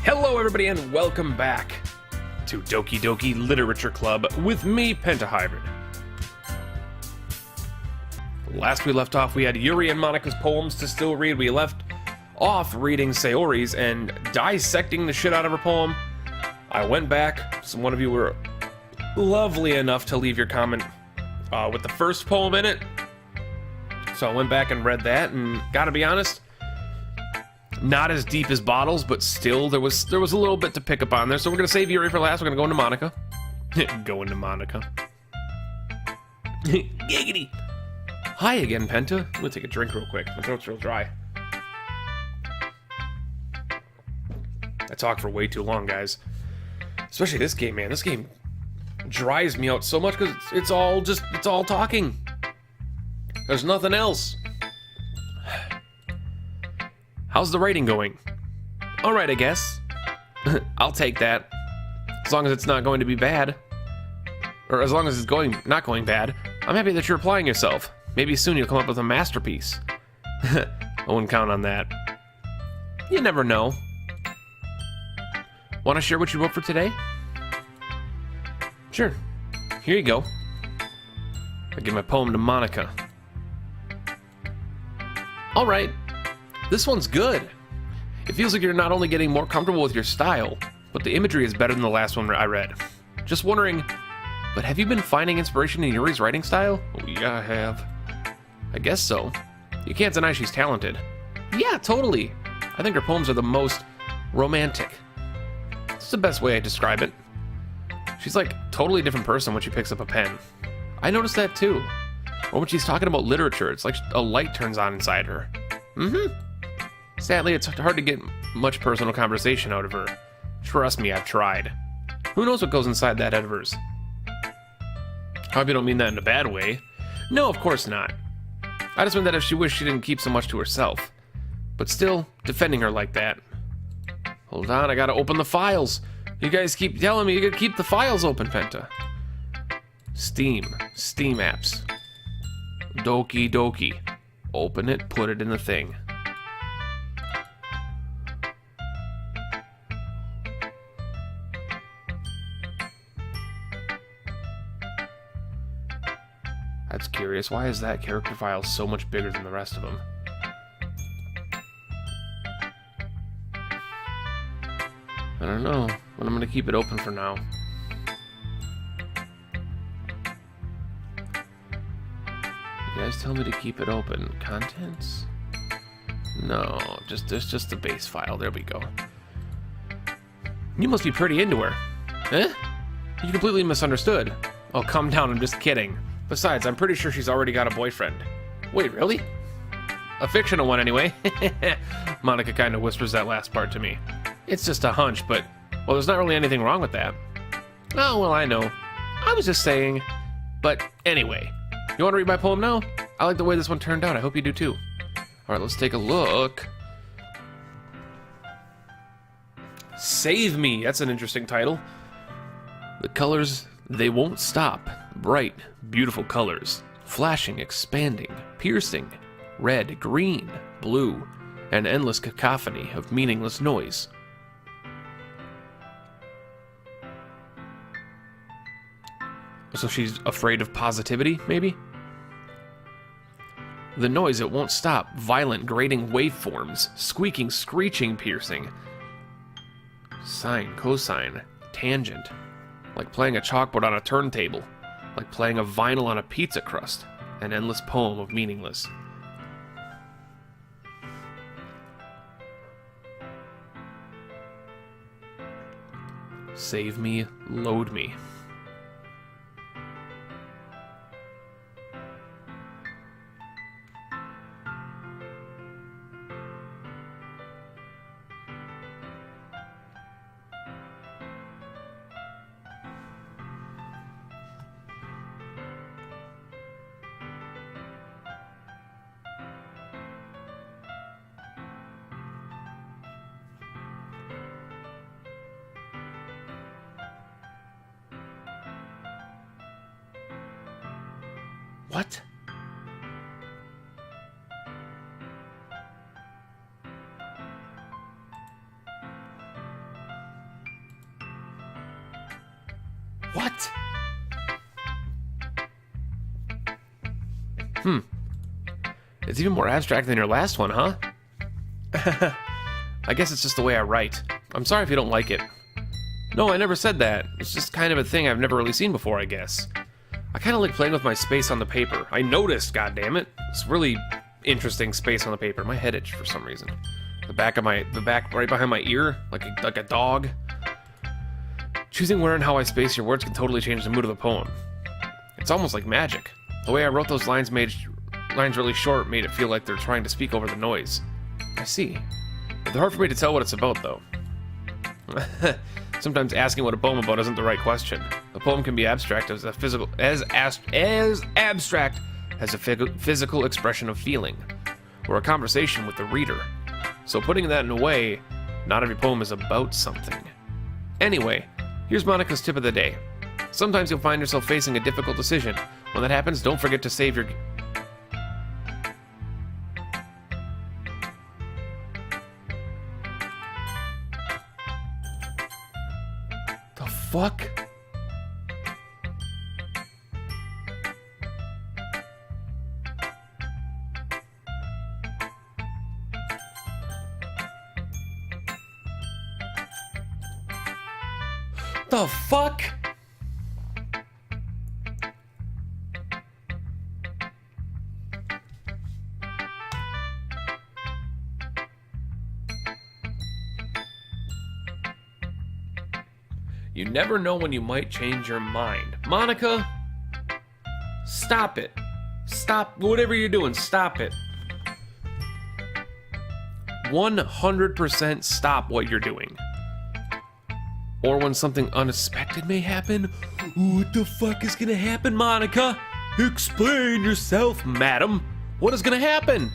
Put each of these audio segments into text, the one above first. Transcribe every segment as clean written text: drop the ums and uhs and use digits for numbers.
Hello everybody and welcome back to Doki Doki Literature Club with me, Pentahybrid. Last we left off, we had Yuri and Monika's poems to still read. We left off reading Sayori's and dissecting the shit out of her poem. I went back, so one of you were lovely enough to leave your comment with the first poem in it. So I went back and read that, and gotta be honest, not as deep as Bottles, but still there was a little bit to pick up on there. So we're gonna save Yuri for last. We're gonna go into Monika. Go into Monika. Giggity. Hi again, Penta. I'm gonna take a drink real quick. My throat's real dry. I talk for way too long, guys. Especially this game, man. This game dries me out so much because it's all talking. There's nothing else. How's the writing going? Alright, I guess. I'll take that. As long as it's not going to be bad. Or as long as it's not going bad. I'm happy that you're applying yourself. Maybe soon you'll come up with a masterpiece. I wouldn't count on that. You never know. Want to share what you wrote for today? Sure. Here you go. I give my poem to Monika. Alright. This one's good. It feels like you're not only getting more comfortable with your style, but the imagery is better than the last one I read. Just wondering, but have you been finding inspiration in Yuri's writing style? Oh, yeah, I have. I guess so. You can't deny she's talented. Yeah, totally. I think her poems are the most romantic. That's the best way I describe it. She's like a totally different person when she picks up a pen. I noticed that too. Or when she's talking about literature, it's like a light turns on inside her. Sadly, it's hard to get much personal conversation out of her. Trust me, I've tried. Who knows what goes inside that head of hers? I hope you don't mean that in a bad way. No, of course not. I just meant that if she wished she didn't keep so much to herself. But still, defending her like that. Hold on, I gotta open the files. You guys keep telling me you gotta keep the files open, Penta. Steam apps. Doki Doki. Open it, put it in the thing. That's curious. Why is that character file so much bigger than the rest of them? I don't know, but I'm gonna keep it open for now. You guys tell me to keep it open. Contents? No, there's just the base file. There we go. You must be pretty into her. Eh? You completely misunderstood. Oh, calm down, I'm just kidding. Besides, I'm pretty sure she's already got a boyfriend. Wait, really? A fictional one, anyway. Monika kind of whispers that last part to me. It's just a hunch, but, well, there's not really anything wrong with that. Oh, well, I know. I was just saying. But anyway, you want to read my poem now? I like the way this one turned out. I hope you do too. Alright, let's take a look. Save Me. That's an interesting title. The colors, they won't stop. Bright, beautiful colors. Flashing, expanding, piercing. Red, green, blue. An endless cacophony of meaningless noise. So she's afraid of positivity, maybe? The noise, it won't stop. Violent, grating waveforms. Squeaking, screeching, piercing. Sine, cosine, tangent. Like playing a chalkboard on a turntable. Like playing a vinyl on a pizza crust. An endless poem of meaningless. Save me, load me. What? What? It's even more abstract than your last one, huh? I guess it's just the way I write. I'm sorry if you don't like it. No, I never said that. It's just kind of a thing I've never really seen before, I guess. I kind of like playing with my space on the paper. I noticed, goddammit. It's really interesting space on the paper. My head itched for some reason. The back right behind my ear, like a dog. Choosing where and how I space your words can totally change the mood of the poem. It's almost like magic. The way I wrote those lines really short made it feel like they're trying to speak over the noise. I see. It's hard for me to tell what it's about, though. Sometimes asking what a poem about isn't the right question. A poem can be abstract as abstract as a physical expression of feeling, or a conversation with the reader. So putting that in a way, not every poem is about something. Anyway, here's Monika's tip of the day. Sometimes you'll find yourself facing a difficult decision. When that happens, don't forget to save your... The fuck? The fuck? You never know when you might change your mind. Monika, stop it. Stop whatever you're doing, stop it. 100% stop what you're doing. Or when something unexpected may happen. What the fuck is gonna happen, Monika? Explain yourself, madam. What is gonna happen?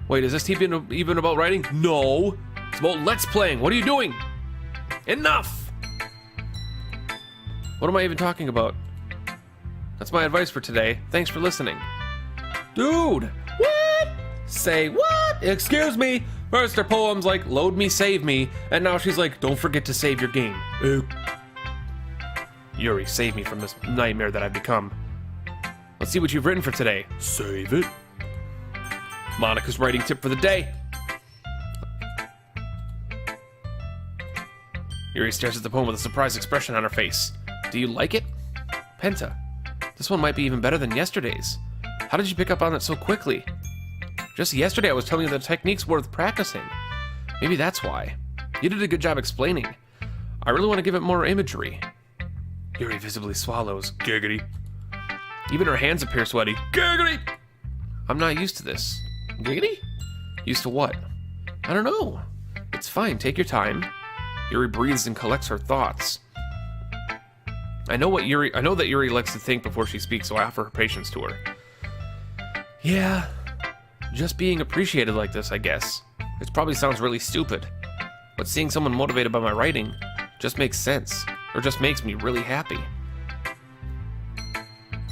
Wait, is this even about writing? No. It's about let's playing. What are you doing? Enough! What am I even talking about? That's my advice for today. Thanks for listening. Dude! What? Say what? Excuse me. First her poem's like, load me, save me, and now she's like, don't forget to save your game. Yuri, save me from this nightmare that I've become. Let's see what you've written for today. Save it. Monika's writing tip for the day. Yuri stares at the poem with a surprised expression on her face. Do you like it? Penta, this one might be even better than yesterday's. How did you pick up on it so quickly? Just yesterday I was telling you the technique's worth practicing. Maybe that's why. You did a good job explaining. I really want to give it more imagery. Yuri visibly swallows. Giggity. Even her hands appear sweaty. Giggity! I'm not used to this. Giggity? Used to what? I don't know. It's fine, take your time. Yuri breathes and collects her thoughts. I know that Yuri likes to think before she speaks, so I offer her patience to her. Yeah, just being appreciated like this, I guess. It probably sounds really stupid, but seeing someone motivated by my writing just makes sense, or just makes me really happy.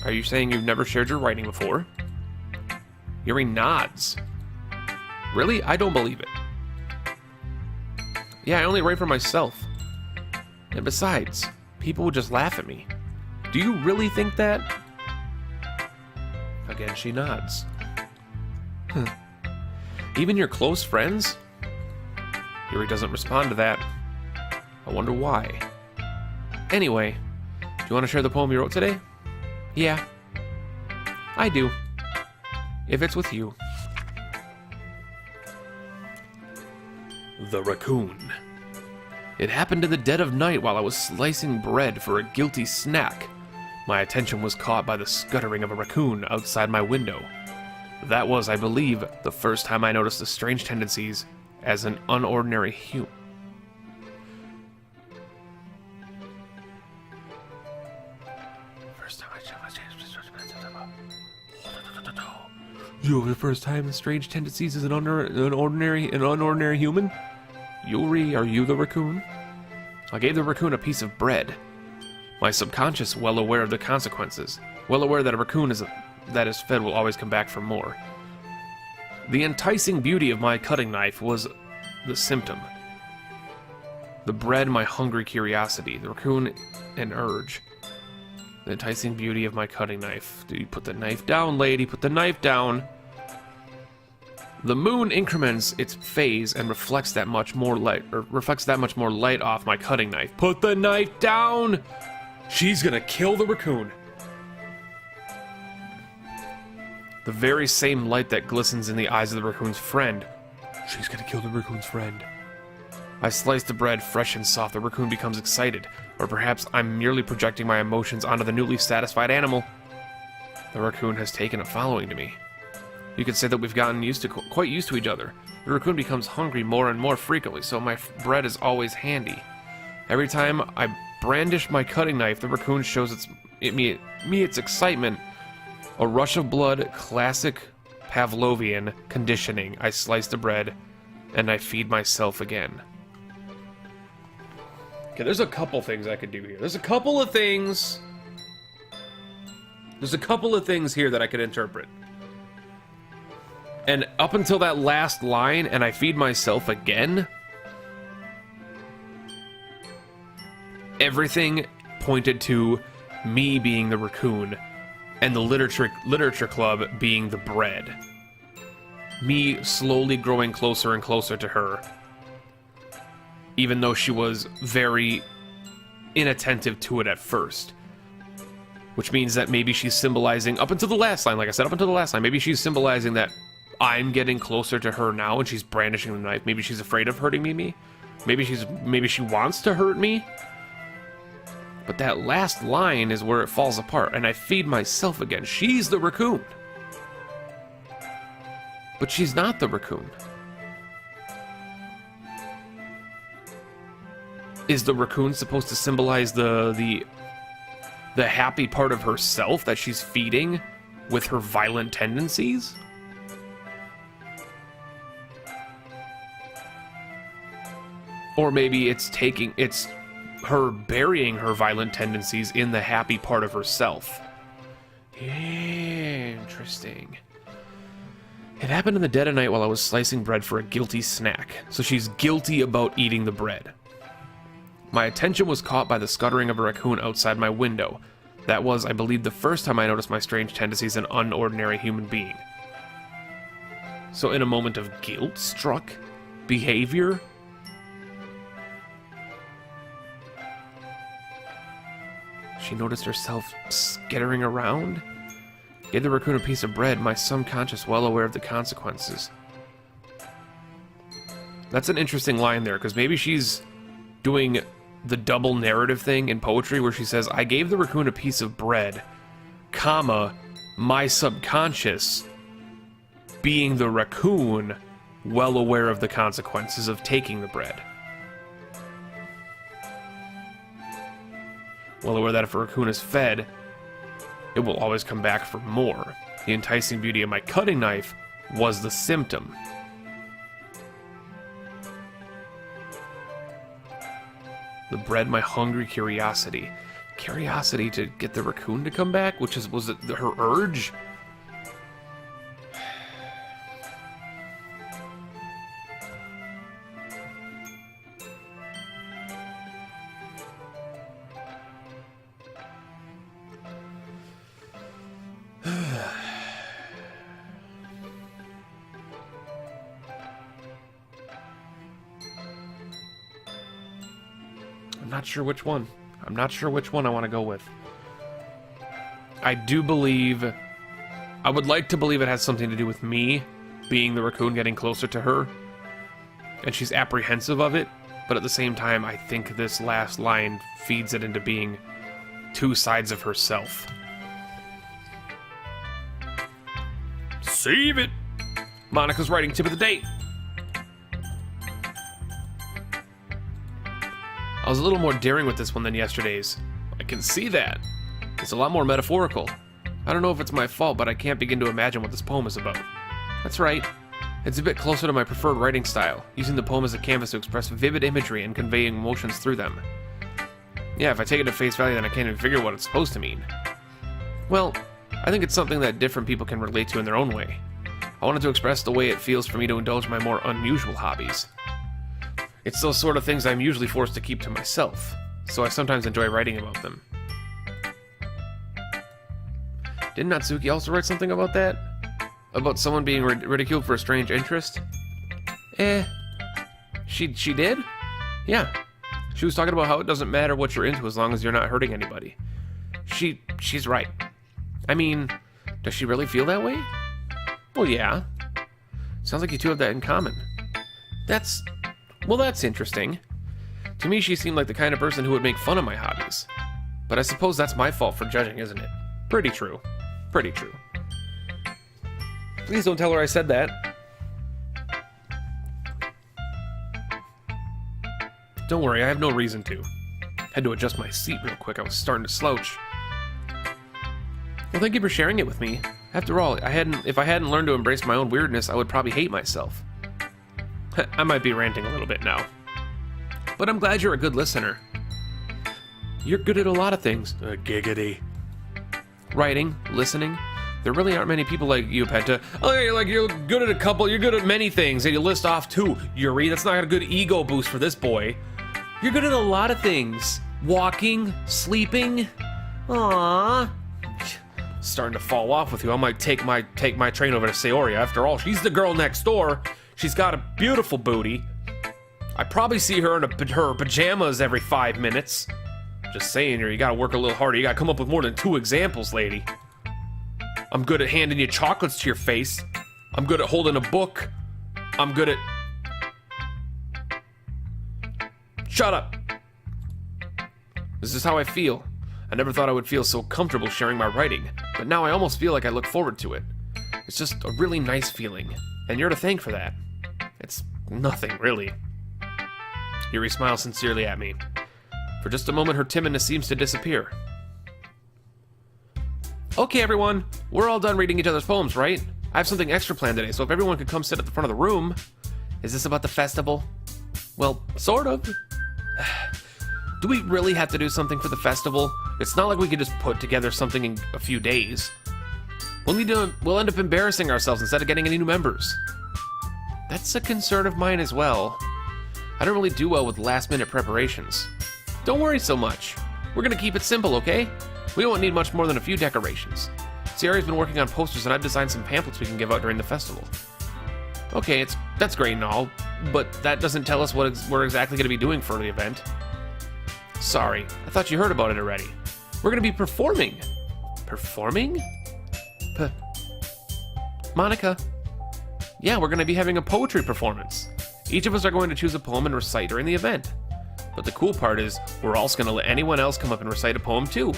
Are you saying you've never shared your writing before? Yuri nods. Really? I don't believe it. Yeah, I only write for myself. And besides, people would just laugh at me. Do you really think that? Again, she nods. Even your close friends? Yuri doesn't respond to that. I wonder why. Anyway, do you want to share the poem you wrote today? Yeah, I do. If it's with you. The Raccoon. It happened in the dead of night while I was slicing bread for a guilty snack. My attention was caught by the scuttering of a raccoon outside my window. That was, I believe, the first time I noticed the strange tendencies as an unordinary human. You, the first time strange tendencies as an unordinary human? Yuri, are you the raccoon? I gave the raccoon a piece of bread. My subconscious, well aware of the consequences, well aware that a raccoon that is fed will always come back for more. The enticing beauty of my cutting knife was the symptom. The bread, my hungry curiosity. The raccoon, an urge. The enticing beauty of my cutting knife. Do you put the knife down, lady? Put the knife down. The moon increments its phase and reflects that much more light off my cutting knife. Put the knife down! She's gonna kill the raccoon. The very same light that glistens in the eyes of the raccoon's friend. She's gonna kill the raccoon's friend. I slice the bread fresh and soft. The raccoon becomes excited. Or perhaps I'm merely projecting my emotions onto the newly satisfied animal. The raccoon has taken a following to me. You could say that we've gotten quite used to each other. The raccoon becomes hungry more and more frequently, so my bread is always handy. Every time I brandish my cutting knife, the raccoon shows me its excitement. A rush of blood, classic Pavlovian conditioning. I slice the bread, and I feed myself again. Okay, there's a couple things I could do here. There's a couple of things here that I could interpret. And up until that last line, and I feed myself again, everything pointed to me being the raccoon and the literature club being the bread. Me slowly growing closer and closer to her, even though she was very inattentive to it at first. Which means that maybe she's symbolizing, up until the last line, like I said, up until the last line, maybe she's symbolizing that I'm getting closer to her now and she's brandishing the knife. Maybe she's afraid of hurting me. Maybe she wants to hurt me. But that last line is where it falls apart, and I feed myself again. She's the raccoon. But she's not the raccoon. Is the raccoon supposed to symbolize the happy part of herself that she's feeding with her violent tendencies? Or maybe it's her burying her violent tendencies in the happy part of herself. Interesting. It happened in the dead of night while I was slicing bread for a guilty snack. So she's guilty about eating the bread. My attention was caught by the scuttering of a raccoon outside my window. That was, I believe, the first time I noticed my strange tendencies in an unordinary human being. So in a moment of guilt-struck behavior, she noticed herself skittering around. Gave the raccoon a piece of bread, my subconscious well aware of the consequences. That's an interesting line there, because maybe she's doing the double narrative thing in poetry where she says, I gave the raccoon a piece of bread, comma, my subconscious, being the raccoon, well aware of the consequences of taking the bread. Well aware that if a raccoon is fed, it will always come back for more. The enticing beauty of my cutting knife was the symptom. The bread, my hungry curiosity. Curiosity to get the raccoon to come back, was it her urge? I'm not sure which one. I'm not sure which one I want to go with. I would like to believe it has something to do with me being the raccoon getting closer to her, and she's apprehensive of it, but at the same time, I think this last line feeds it into being two sides of herself. Save it! Monika's writing tip of the day. I was a little more daring with this one than yesterday's. I can see that. It's a lot more metaphorical. I don't know if it's my fault, but I can't begin to imagine what this poem is about. That's right. It's a bit closer to my preferred writing style, using the poem as a canvas to express vivid imagery and conveying emotions through them. Yeah, if I take it at face value, then I can't even figure what it's supposed to mean. Well, I think it's something that different people can relate to in their own way. I wanted to express the way it feels for me to indulge my more unusual hobbies. It's those sort of things I'm usually forced to keep to myself, so I sometimes enjoy writing about them. Didn't Natsuki also write something about that? About someone being ridiculed for a strange interest? She did? Yeah. She was talking about how it doesn't matter what you're into as long as you're not hurting anybody. She's right. I mean, does she really feel that way? Well, yeah. Sounds like you two have that in common. That's interesting. To me, she seemed like the kind of person who would make fun of my hobbies. But I suppose that's my fault for judging, isn't it? Pretty true. Pretty true. Please don't tell her I said that. Don't worry, I have no reason to. Had to adjust my seat real quick, I was starting to slouch. Well, thank you for sharing it with me. After all, if I hadn't learned to embrace my own weirdness, I would probably hate myself. I might be ranting a little bit now. But I'm glad you're a good listener. You're good at a lot of things. Giggity. Writing, listening. There really aren't many people like you, Penta. Oh, you're good at a couple, you're good at many things, and you list off two. Yuri, that's not a good ego boost for this boy. You're good at a lot of things. Walking, sleeping. Aww. Starting to fall off with you. I might take my train over to Sayori. After all, she's the girl next door. She's got a beautiful booty. I probably see her in her pajamas every 5 minutes. Just saying here, you gotta work a little harder. You gotta come up with more than 2 examples, lady. I'm good at handing you chocolates to your face. I'm good at holding a book. I'm good at... Shut up. This is how I feel. I never thought I would feel so comfortable sharing my writing, but now I almost feel like I look forward to it. It's just a really nice feeling, and you're to thank for that. It's nothing, really. Yuri smiles sincerely at me. For just a moment, her timidness seems to disappear. Okay, everyone, we're all done reading each other's poems, right? I have something extra planned today, so if everyone could come sit at the front of the room. Is this about the festival? Well, sort of. Do we really have to do something for the festival? It's not like we could just put together something in a few days. We'll end up embarrassing ourselves instead of getting any new members. That's a concern of mine as well. I don't really do well with last-minute preparations. Don't worry so much. We're gonna keep it simple, okay? We won't need much more than a few decorations. Sayori's been working on posters and I've designed some pamphlets we can give out during the festival. Okay, that's great and all, but that doesn't tell us what we're exactly gonna be doing for the event. Sorry, I thought you heard about it already. We're gonna be performing. Performing? Monika. Yeah, we're gonna be having a poetry performance. Each of us are going to choose a poem and recite during the event. But the cool part is, we're also gonna let anyone else come up and recite a poem too.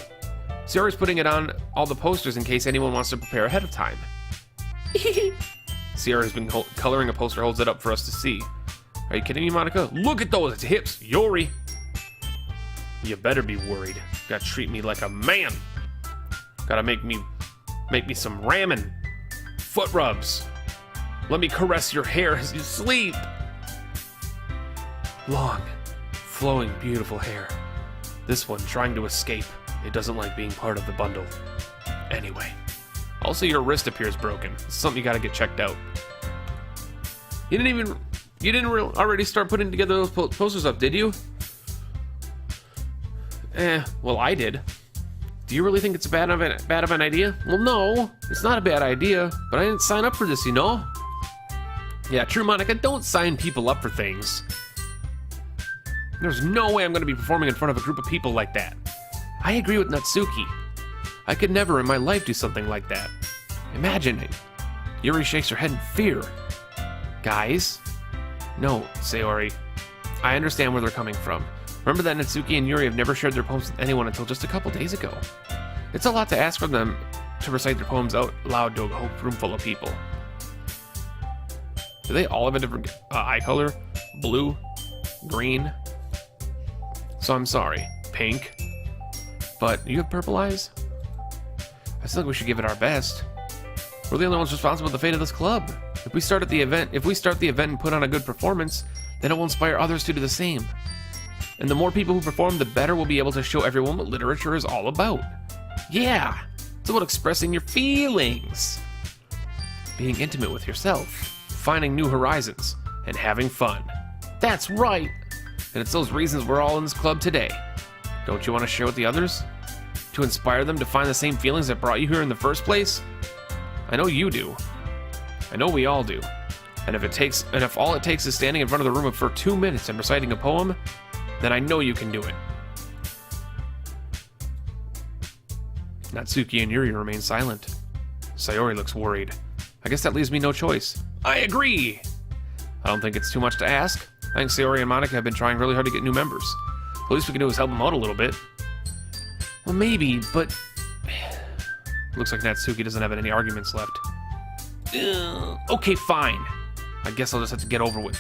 Sayori's putting it on all the posters in case anyone wants to prepare ahead of time. Sayori's been coloring a poster, holds it up for us to see. Are you kidding me, Monika? Look at those hips, Yuri! You better be worried. Gotta treat me like a man. Gotta make me some ramen. Foot rubs. Let me caress your hair as you sleep. Long, flowing, beautiful hair. This one trying to escape. It doesn't like being part of the bundle. Anyway. Also, your wrist appears broken. It's something you gotta get checked out. You didn't already start putting together those posters up, did you? Well, I did. Do you really think it's bad of an idea? Well, no, it's not a bad idea, but I didn't sign up for this, you know? Yeah, true, Monika, don't sign people up for things. There's no way I'm gonna be performing in front of a group of people like that. I agree with Natsuki. I could never in my life do something like that. Imagine it. Yuri shakes her head in fear. Guys? No, Sayori. I understand where they're coming from. Remember that Natsuki and Yuri have never shared their poems with anyone until just a couple days ago. It's a lot to ask for them to recite their poems out loud to a whole room full of people. Do they all have a different eye color? Blue? Green? So I'm sorry. Pink? But you have purple eyes? I still think we should give it our best. We're the only ones responsible for the fate of this club. If we start the event and put on a good performance, then it will inspire others to do the same. And the more people who perform, the better we'll be able to show everyone what literature is all about. Yeah, it's about expressing your feelings. Being intimate with yourself, finding new horizons, and having fun. That's right! And it's those reasons we're all in this club today. Don't you want to share with the others? To inspire them to find the same feelings that brought you here in the first place? I know you do. I know we all do. And if all it takes is standing in front of the room for 2 minutes and reciting a poem, then I know you can do it. Natsuki and Yuri remain silent. Sayori looks worried. I guess that leaves me no choice. I agree! I don't think it's too much to ask. I think Sayori and Monika have been trying really hard to get new members. The least we can do is help them out a little bit. Well, maybe, but... Looks like Natsuki doesn't have any arguments left. Okay, fine. I guess I'll just have to get over with.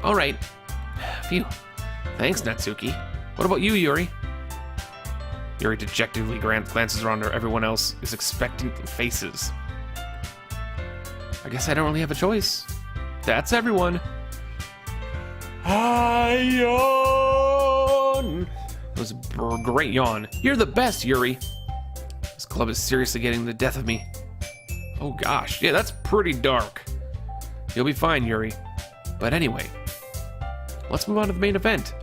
Alright. Phew. Thanks, Natsuki. What about you, Yuri? Yuri dejectedly glances around where everyone else is expectant faces. I guess I don't really have a choice. That's everyone. I yawn. It was a great yawn. You're the best, Yuri. This club is seriously getting the death of me. Oh gosh, yeah, that's pretty dark. You'll be fine, Yuri. But anyway, let's move on to the main event.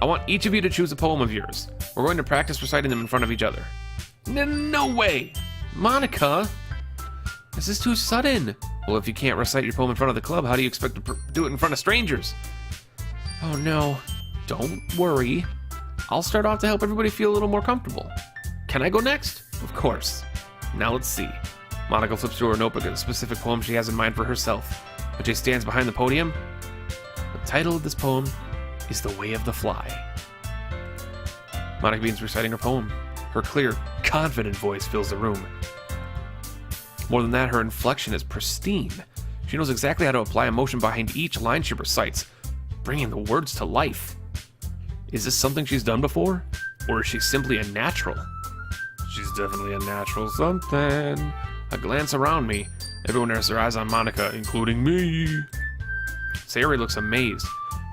I want each of you to choose a poem of yours. We're going to practice reciting them in front of each other. No way! Monika! This is too sudden. Well, if you can't recite your poem in front of the club, how do you expect to do it in front of strangers? Oh no. Don't worry. I'll start off to help everybody feel a little more comfortable. Can I go next? Of course. Now let's see. Monika flips through her notebook at a specific poem she has in mind for herself. When she stands behind the podium, the title of this poem is The Way of the Fly. Monika begins reciting her poem. Her clear, confident voice fills the room. More than that, her inflection is pristine. She knows exactly how to apply emotion behind each line she recites, bringing the words to life. Is this something she's done before? Or is she simply a natural? She's definitely a natural something. I glance around me. Everyone has their eyes on Monika, including me. Sayori looks amazed.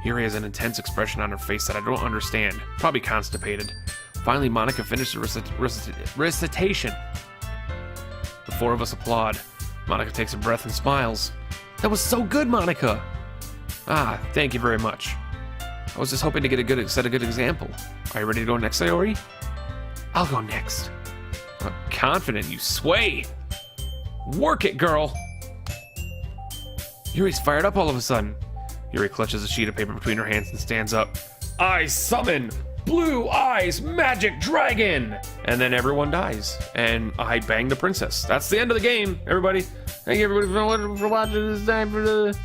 Yuri has an intense expression on her face that I don't understand. Probably constipated. Finally, Monika finishes the recitation. The four of us applaud. Monika takes a breath and smiles. That was so good, Monika! Ah, thank you very much. I was just hoping to set a good example. Are you ready to go next, Sayori? I'll go next. I'm confident you sway. Work it, girl! Yuri's fired up all of a sudden. Yuri clutches a sheet of paper between her hands and stands up. I summon Blue Eyes Magic Dragon! And then everyone dies. And I bang the princess. That's the end of the game, everybody. Thank you, everybody, for watching. It's time for the...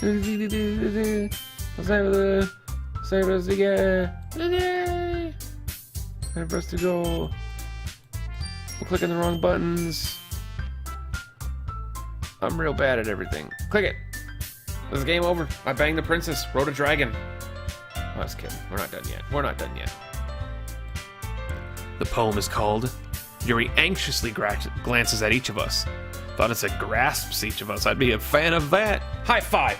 Time for us to get... Time for us to go... I'm clicking the wrong buttons. I'm real bad at everything. Click it. This is game over. I banged the princess, rode a dragon. Oh, I was kidding. We're not done yet. We're not done yet. The poem is called... Yuri anxiously glances at each of us. Thought it said grasps each of us. I'd be a fan of that. High five!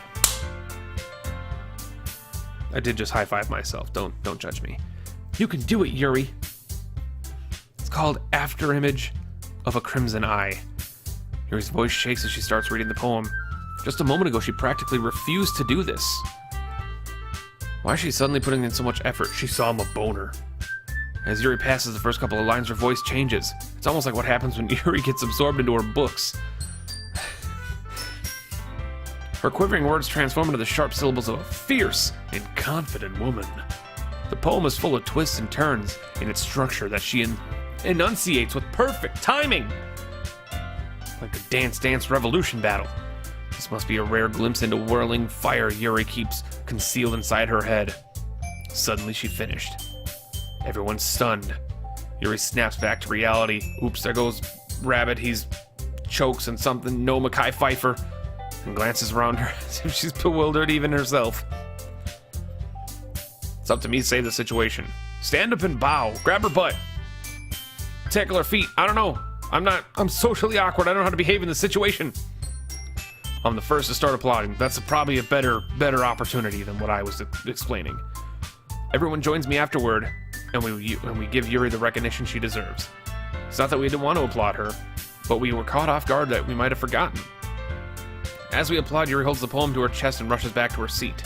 I did just high five myself. Don't judge me. You can do it, Yuri. It's called After Image of a Crimson Eye. Yuri's voice shakes as she starts reading the poem. Just a moment ago, she practically refused to do this. Why is she suddenly putting in so much effort? She saw him a boner. As Yuri passes the first couple of lines, her voice changes. It's almost like what happens when Yuri gets absorbed into her books. Her quivering words transform into the sharp syllables of a fierce and confident woman. The poem is full of twists and turns in its structure that she enunciates with perfect timing. Like a Dance Dance Revolution battle. This must be a rare glimpse into whirling fire Yuri keeps concealed inside her head. Suddenly she finished. Everyone's stunned. Yuri snaps back to reality. Oops, there goes Rabbit. He's chokes on something. No Mackay Pfeiffer. And glances around her as if she's bewildered even herself. It's up to me to save the situation. Stand up and bow. Grab her butt. Tackle her feet. I don't know. I'm socially awkward. I don't know how to behave in this situation. I'm the first to start applauding. That's probably a better opportunity than what I was explaining. Everyone joins me afterward, and we give Yuri the recognition she deserves. It's not that we didn't want to applaud her, but we were caught off guard that we might have forgotten. As we applaud, Yuri holds the poem to her chest and rushes back to her seat.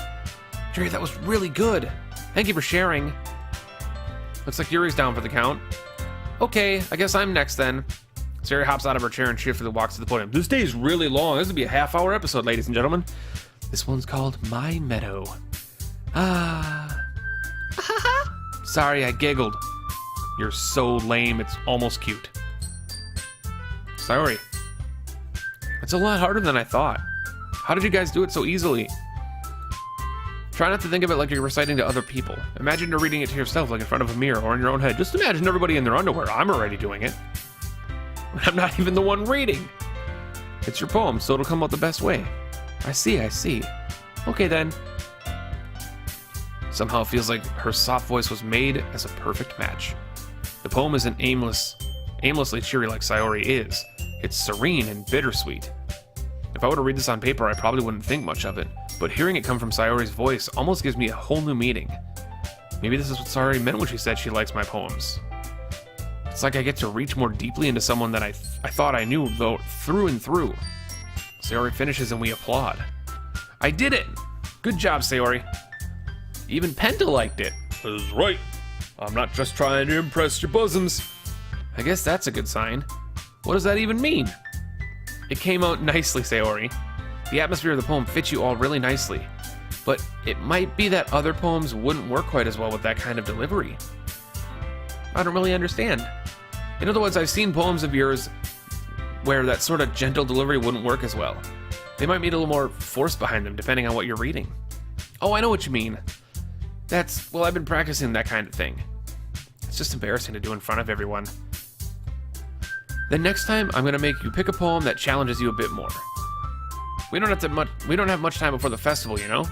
Yuri, that was really good. Thank you for sharing. Looks like Yuri's down for the count. Okay, I guess I'm next then. Sayori hops out of her chair and cheerfully walks to the podium. This day is really long. This will be a half-hour episode, ladies and gentlemen. This one's called My Meadow. Sorry, I giggled. You're so lame, it's almost cute. Sayori. It's a lot harder than I thought. How did you guys do it so easily? Try not to think of it like you're reciting to other people. Imagine you're reading it to yourself, like in front of a mirror or in your own head. Just imagine everybody in their underwear. I'm already doing it. I'm not even the one reading. It's your poem, so it'll come out the best way. I see. Okay then. Somehow it feels like her soft voice was made as a perfect match. The poem isn't aimlessly cheery like Sayori is. It's serene and bittersweet. If I were to read this on paper, I probably wouldn't think much of it, but hearing it come from Sayori's voice almost gives me a whole new meaning. Maybe this is what Sayori meant when she said she likes my poems. It's like I get to reach more deeply into someone that I thought I knew, though, through and through. Sayori finishes and we applaud. I did it! Good job, Sayori. Even Penta liked it. That's right. I'm not just trying to impress your bosoms. I guess that's a good sign. What does that even mean? It came out nicely, Sayori. The atmosphere of the poem fits you all really nicely. But it might be that other poems wouldn't work quite as well with that kind of delivery. I don't really understand. In other words, I've seen poems of yours where that sort of gentle delivery wouldn't work as well. They might need a little more force behind them, depending on what you're reading. Oh, I know what you mean. Well, I've been practicing that kind of thing. It's just embarrassing to do in front of everyone. Then next time, I'm gonna make you pick a poem that challenges you a bit more. We don't have much time before the festival, you know?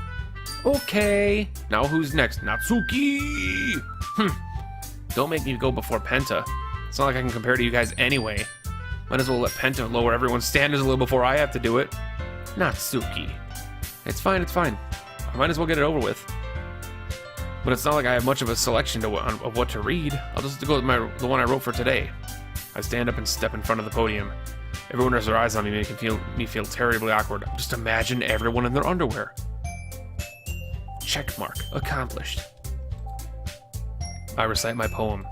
Okay. Now who's next? Natsuki! Don't make me go before Penta. It's not like I can compare to you guys anyway. Might as well let Penta lower everyone's standards a little before I have to do it. Natsuki. It's fine. I might as well get it over with. But it's not like I have much of a selection of what to read. I'll just go with the one I wrote for today. I stand up and step in front of the podium. Everyone has their eyes on me, making me feel terribly awkward. Just imagine everyone in their underwear. Checkmark. Accomplished. I recite my poem.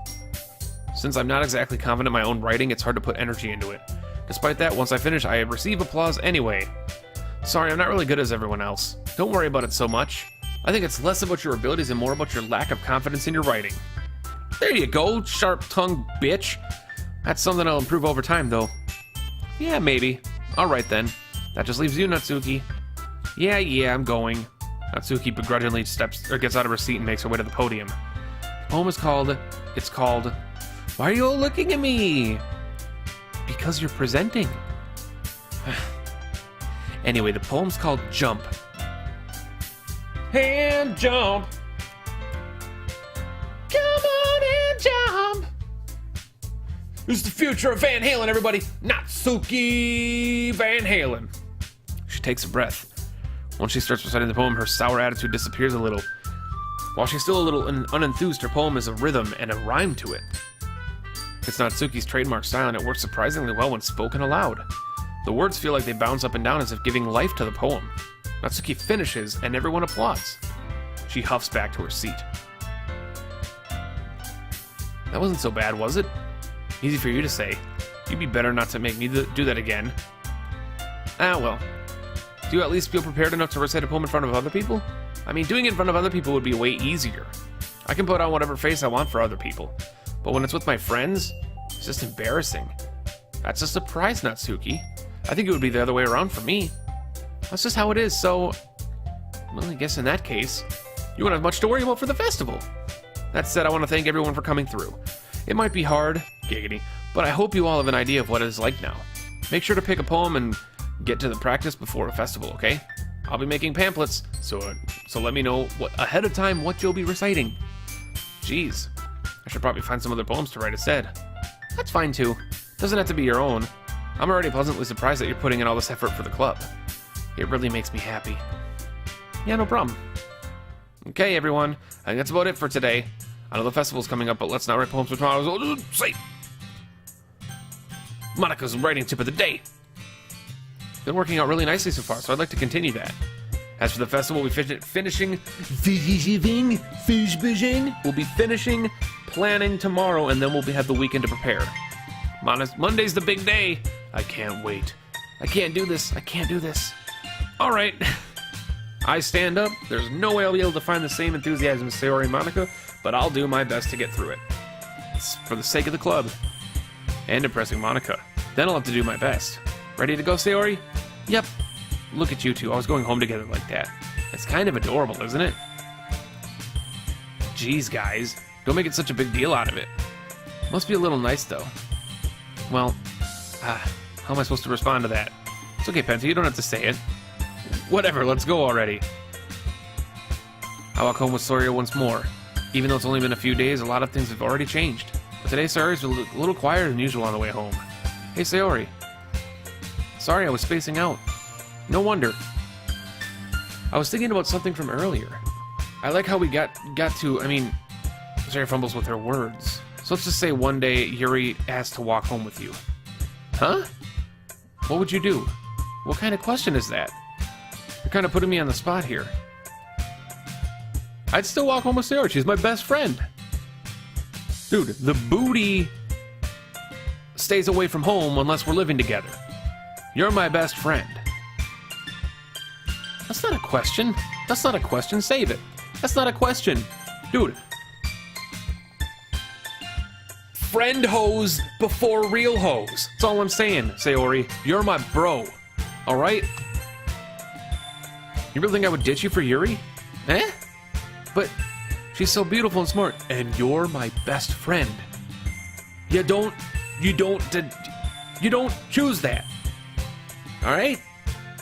Since I'm not exactly confident in my own writing, it's hard to put energy into it. Despite that, once I finish, I receive applause anyway. Sorry, I'm not really good as everyone else. Don't worry about it so much. I think it's less about your abilities and more about your lack of confidence in your writing. There you go, sharp-tongued bitch. That's something I'll improve over time, though. Yeah, maybe. Alright then. That just leaves you, Natsuki. Yeah, I'm going. Natsuki begrudgingly gets out of her seat and makes her way to the podium. The poem is called... Why are you all looking at me? Because you're presenting. Anyway, the poem's called Jump. And jump. Come on and jump. This is the future of Van Halen, everybody. Natsuki Van Halen. She takes a breath. Once she starts reciting the poem, her sour attitude disappears a little. While she's still a little unenthused, her poem has a rhythm and a rhyme to it. It's Natsuki's trademark style, and it works surprisingly well when spoken aloud. The words feel like they bounce up and down as if giving life to the poem. Natsuki finishes, and everyone applauds. She huffs back to her seat. That wasn't so bad, was it? Easy for you to say. You'd be better not to make me do that again. Ah, well. Do you at least feel prepared enough to recite a poem in front of other people? I mean, doing it in front of other people would be way easier. I can put on whatever face I want for other people. But when it's with my friends, it's just embarrassing. That's a surprise, Natsuki. I think it would be the other way around for me. That's just how it is, so... Well, I guess in that case, you won't have much to worry about for the festival. That said, I want to thank everyone for coming through. It might be hard, giggity, but I hope you all have an idea of what it is like now. Make sure to pick a poem and get to the practice before a festival, okay? I'll be making pamphlets, so let me know ahead of time what you'll be reciting. Jeez, I should probably find some other poems to write instead. That's fine too. Doesn't have to be your own. I'm already pleasantly surprised that you're putting in all this effort for the club. It really makes me happy. Yeah, no problem. Okay, everyone. I think that's about it for today. I know the festival's coming up, but let's not write poems for tomorrow. Say, Monika's writing tip of the day. been working out really nicely so far, so I'd like to continue that. As for the festival, we'll be finishing planning tomorrow, and then we'll have the weekend to prepare. Monday's the big day. I can't wait. I can't do this. I can't do this. All right. I stand up. There's no way I'll be able to find the same enthusiasm as Sayori and Monika, but I'll do my best to get through it. It's for the sake of the club. And impressing Monika. Then I'll have to do my best. Ready to go, Sayori? Yep. Look at you two, always going home together like that. It's kind of adorable, isn't it? Jeez, guys. Don't make it such a big deal out of it. Must be a little nice, though. Well, how am I supposed to respond to that? It's okay, Penta, you don't have to say it. Whatever, let's go already. I walk home with Sayori once more. Even though it's only been a few days, a lot of things have already changed. But today, Sayori's a little quieter than usual on the way home. Hey, Sayori. Sorry, I was spacing out. No wonder. I was thinking about something from earlier. I like how we got to, Sayori fumbles with her words. So let's just say one day Yuri asked to walk home with you. Huh? What would you do? What kind of question is that? You're kind of putting me on the spot here. I'd still walk home with Sayori. She's my best friend. Dude, the booty stays away from home unless we're living together. You're my best friend. That's not a question. That's not a question. Save it. That's not a question. Dude. Friend hose before real hose. That's all I'm saying, Sayori. You're my bro. Alright? You really think I would ditch you for Yuri? Eh? But she's so beautiful and smart. And you're my best friend. You don't choose that. Alright?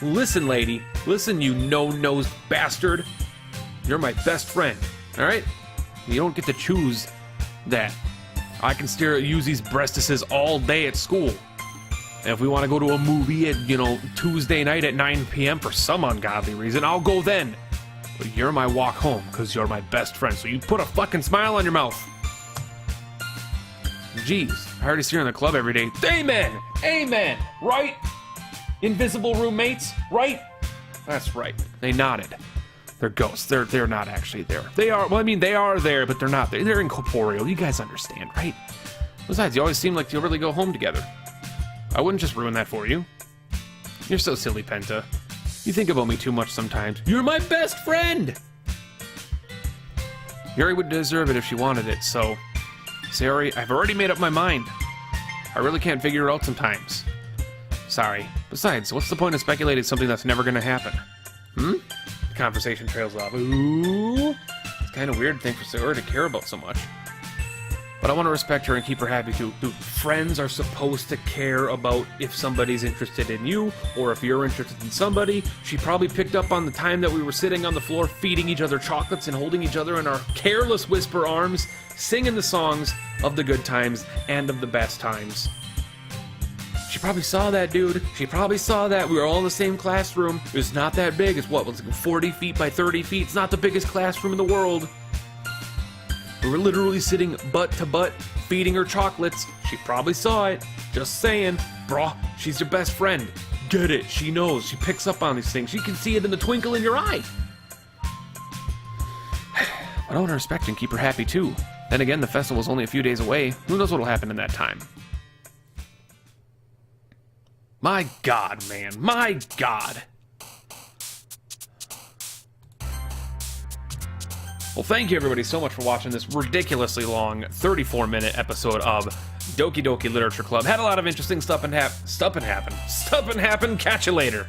Listen, lady. Listen, you no-nosed bastard. You're my best friend. Alright? You don't get to choose that. I can stare at Yuzi's breastises all day at school. And if we want to go to a movie at, Tuesday night at 9 p.m. for some ungodly reason, I'll go then. But you're my walk home, because you're my best friend, so you put a fucking smile on your mouth. Jeez, I already see her in the club every day. Amen! Amen! Right? Invisible roommates, right? That's right. They nodded. They're ghosts. They're not actually there. They are, they are there, but they're not there. They're incorporeal. You guys understand, right? Besides, you always seem like you really go home together. I wouldn't just ruin that for you. You're so silly, Penta. You think about me too much sometimes. You're my best friend! Yuri would deserve it if she wanted it, so... Sayori, I've already made up my mind. I really can't figure it out sometimes. Sorry. Besides, what's the point of speculating something that's never gonna happen? The conversation trails off. Ooh. It's kind of weird to think for Sayori to care about so much. But I want to respect her and keep her happy too. Dude, friends are supposed to care about if somebody's interested in you, or if you're interested in somebody. She probably picked up on the time that we were sitting on the floor feeding each other chocolates and holding each other in our careless whisper arms, singing the songs of the good times and of the best times. She probably saw that, dude. She probably saw that. We were all in the same classroom. It's not that big. It's what? It's like 40 feet by 30 feet. It's not the biggest classroom in the world. We were literally sitting butt to butt, feeding her chocolates. She probably saw it. Just saying. Bruh, she's your best friend. Get it. She knows. She picks up on these things. She can see it in the twinkle in your eye. But I want to respect and keep her happy too. Then again, the festival's only a few days away. Who knows what'll happen in that time? My God, man. My God. Well, thank you everybody so much for watching this ridiculously long 34-minute episode of Doki Doki Literature Club. Had a lot of interesting stuff and happen. Catch you later.